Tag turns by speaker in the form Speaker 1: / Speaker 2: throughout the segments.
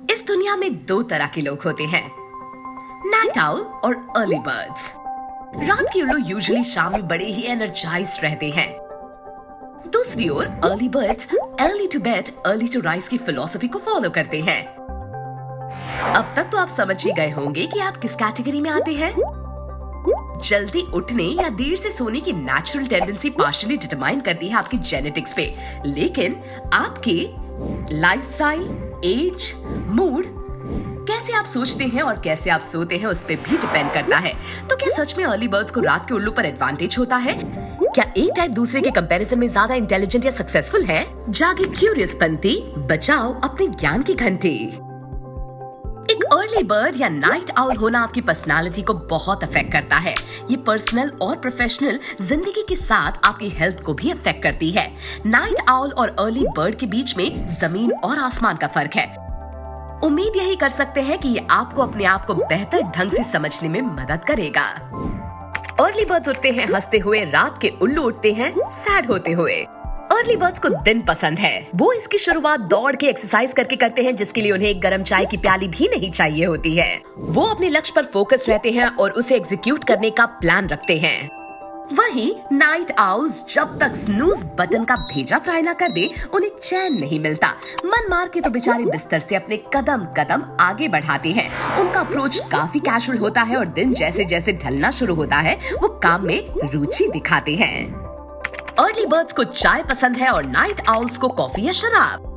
Speaker 1: इस दुनिया में दो तरह के लोग होते हैं, नाइट आउल और अर्ली बर्ड्स। रात के उल्लू यूजुअली शाम में बड़े ही एनर्जाइज्ड रहते हैं। दूसरी ओर early birds early to bed early to rise की फिलॉसफी को फॉलो करते हैं। अब तक तो आप समझ ही गए होंगे कि आप किस कैटेगरी में आते हैं। जल्दी उठने या देर से सोने की नेचुरल टेंडेंसी पार्शियली डिटरमाइन करती है आपकी जेनेटिक्स पे, लेकिन आपके लाइफस्टाइल, एज, मूड, कैसे आप सोचते हैं और कैसे आप सोते हैं उस पे भी डिपेंड करता है। तो क्या सच में अर्ली बर्ड्स को रात के उल्लू पर एडवांटेज होता है? क्या एक टाइप दूसरे के कंपैरिजन में ज्यादा इंटेलिजेंट या सक्सेसफुल है? जागे क्यूरियस पंती, बजाओ अपने ज्ञान की घंटी। एक अर्ली बर्ड या नाइट आउल होना आपकी पर्सनालिटी को बहुत अफेक्ट करता है। ये पर्सनल और प्रोफेशनल जिंदगी के साथ आपकी हेल्थ को भी अफेक्ट करती है। नाइट आउल और अर्ली बर्ड के बीच में जमीन और आसमान का फर्क है। उम्मीद यही कर सकते हैं कि ये आपको अपने आप को बेहतर ढंग से समझने में मदद करेगा। अर्ली बर्ड्स उठते हैं हंसते हुए, रात के उल्लू उठते हैं सैड होते हुए। अर्ली बर्ड्स को दिन पसंद है। वो इसकी शुरुआत दौड़ के एक्सरसाइज करके करते हैं, जिसके लिए उन्हें एक गर्म चाय की प्याली भी नहीं चाहिए होती है। वो अपने लक्ष्य पर फोकस रहते हैं और उसे एग्जीक्यूट करने का प्लान रखते हैं। वहीं नाइट आउल्स जब तक स्नूज बटन का भेजा फ्राई ना कर दे, उन्हें चैन नहीं मिलता। मन मार के तो बेचारे बिस्तर से अपने कदम कदम आगे बढ़ाते हैं। उनका अप्रोच काफी कैजुअल होता है और दिन जैसे जैसे ढलना शुरू होता है वो काम में रुचि दिखाते हैं। अर्ली बर्ड्स को चाय पसंद है और नाइट आउल्स को कॉफी या शराब।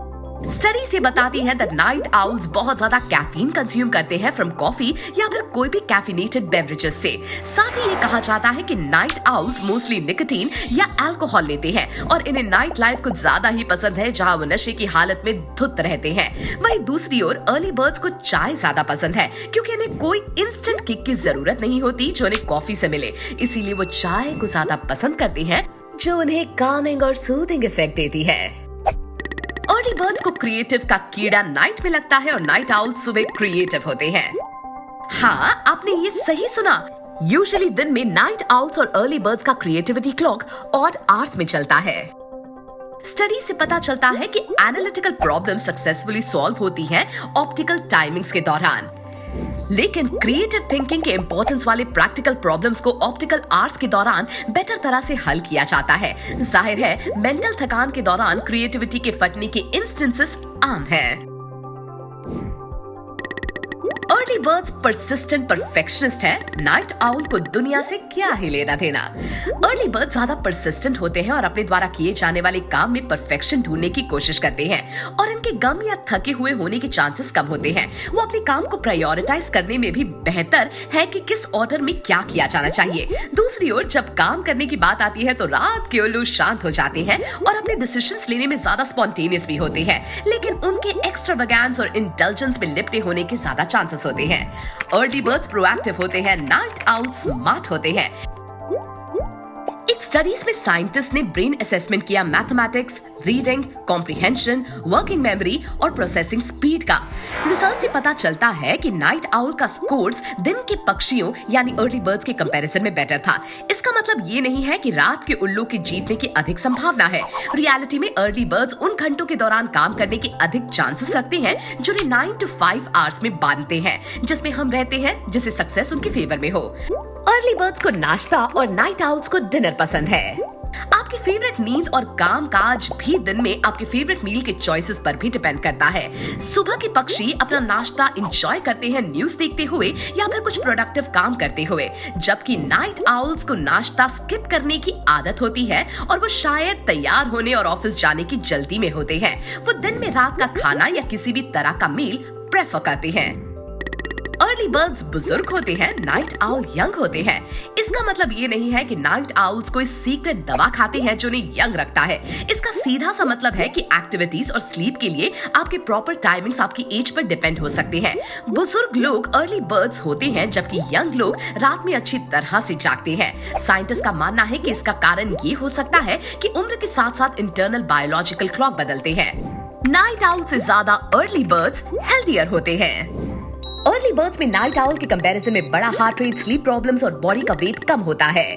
Speaker 1: स्टडी से बताती है दैट नाइट आउल्स बहुत ज्यादा कैफीन कंज्यूम करते हैं फ्रॉम कॉफी या फिर कोई भी कैफिनेटेड बेवरेजेस से। साथ ही ये कहा जाता है कि नाइट आउल्स मोस्टली निकोटीन या अल्कोहल लेते हैं और इन्हें नाइट लाइफ कुछ ज्यादा ही पसंद है, जहां वो नशे की हालत में धुत रहते हैं। वहीं दूसरी ओर अर्ली बर्ड्स को चाय ज्यादा पसंद है, क्योंकि इन्हें कोई इंस्टेंट किक की जरूरत नहीं होती जो इन्हें कॉफी से मिले। इसीलिए वो चाय को ज्यादा पसंद करते हैं, जो उन्हें कामिंग और सूदिंग इफेक्ट देती है। अर्ली बर्ड्स को क्रिएटिव का कीड़ा नाइट में लगता है और नाइट आउल्स सुबह क्रिएटिव होते हैं। हाँ, आपने ये सही सुना। यूजुअली दिन में नाइट आउल्स और अर्ली बर्ड्स का क्रिएटिविटी क्लॉक ऑड आवर्स में चलता है। स्टडी से पता चलता है कि एनालिटिकल प्रॉब्लम सक्सेसफुली सॉल्व होती है ऑप्टिकल टाइमिंग्स के दौरान, लेकिन क्रिएटिव थिंकिंग के इंपॉर्टेंस वाले प्रैक्टिकल प्रॉब्लम्स को ऑप्टिकल आवर्स के दौरान बेटर तरह से हल किया जाता है। जाहिर है मेंटल थकान के दौरान क्रिएटिविटी के फटने के इंस्टेंसेस आम हैं। अर्ली बर्ड्स परसिस्टेंट परफेक्शनिस्ट है। नाइट आउल को दुनिया से क्या ही लेना देना। अर्ली बर्ड्स ज्यादा परसिस्टेंट होते हैं और अपने द्वारा किए जाने वाले काम में परफेक्शन ढूंढने की कोशिश करते हैं और इनके गम या थके हुए होने के चांसेस कम होते हैं। वो अपने काम को प्रायोरिटाइज करने में भी बेहतर है कि किस ऑर्डर में क्या किया जाना चाहिए। दूसरी ओर जब काम करने की बात आती है तो रात के उल्लू शांत हो जाते हैं और अपने डिसीजंस लेने में ज्यादा स्पॉन्टेनियस भी होते हैं, लेकिन उनके एक्स्ट्रावेगेंस और इंटेलिजेंस में लिपटे होने के ज्यादा चांसेस होते हैं। अर्ली बर्ड्स प्रोएक्टिव होते हैं, नाइट आउल्स स्मार्ट होते हैं। एक स्टडीज में साइंटिस्ट ने ब्रेन असेसमेंट किया mathematics, reading, comprehension, working memory और प्रोसेसिंग स्पीड का। रिजल्ट से पता चलता है कि नाइट आउल का स्कोर्स दिन के पक्षियों यानी अर्ली बर्ड्स के कंपैरिजन में बेटर था। इसका मतलब ये नहीं है कि रात के उल्लू की जीतने की अधिक संभावना है। रियलिटी में अर्ली बर्ड्स उन घंटों के दौरान काम करने के अधिक चांसेस रखते हैं जो 9 to 5 आवर्स में बांधते हैं, जिसमें हम रहते हैं, जिससे सक्सेस उनके फेवर में हो। अर्ली बर्ड्स को नाश्ता और नाइट आउल्स को डिनर पसंद है। आपकी फेवरेट नींद और काम काज भी दिन में आपके फेवरेट मील के चॉइसेस पर भी डिपेंड करता है। सुबह के पक्षी अपना नाश्ता एंजॉय करते हैं न्यूज देखते हुए या फिर कुछ प्रोडक्टिव काम करते हुए, जबकि नाइट आउल्स को नाश्ता स्किप करने की आदत होती है और वो शायद तैयार होने और ऑफिस जाने की जल्दी में होते हैं। वो दिन में रात का खाना या किसी भी तरह का मील प्रेफर करते हैं। अर्ली बर्ड्स बुजुर्ग होते हैं, नाइट आउल यंग होते हैं। इसका मतलब ये नहीं है कि नाइट आउल्स कोई सीक्रेट दवा खाते हैं जो उन्हें यंग रखता है। इसका सीधा सा मतलब है कि एक्टिविटीज और स्लीप के लिए आपके प्रॉपर टाइमिंग्स आपकी एज पर डिपेंड हो सकते हैं। बुजुर्ग लोग अर्ली बर्ड्स होते हैं, जबकि यंग लोग रात में अच्छी तरह से जागते हैं। साइंटिस्ट का मानना है कि इसका कारण ये हो सकता है कि उम्र के साथ साथ इंटरनल बायोलॉजिकल क्लॉक बदलते हैं। नाइट आउल से ज्यादा अर्ली बर्ड्स हेल्थियर होते हैं। अर्ली बर्ड्स में नाइट आउल के कंपैरिजन में बड़ा हार्ट रेट, स्लीप प्रॉब्लम्स और बॉडी का वेट कम होता है।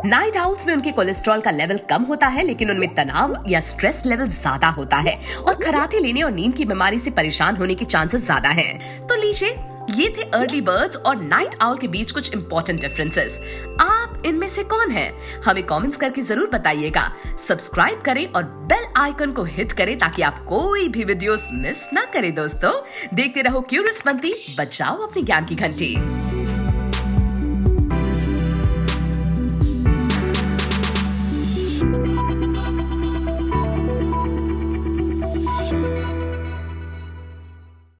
Speaker 1: नाइट आउल्स में उनके कोलेस्ट्रॉल का लेवल कम होता है, लेकिन उनमें तनाव या स्ट्रेस लेवल ज्यादा होता है और खराटे लेने और नींद की बीमारी से परेशान होने के चांसेस ज्यादा हैं। तो लीजिए, ये थे अर्ली बर्ड्स और नाइट आउल के बीच कुछ इंपॉर्टेंट डिफरेंसेस। आप इनमें से कौन है? हमें कमेंट्स करके जरूर बताइएगा। सब्सक्राइब करें और बेल आइकन को हिट करें ताकि आप कोई भी वीडियोस मिस ना करें। दोस्तों, देखते रहो क्यूरियस मंथली, बचाओ अपनी ज्ञान की घंटी।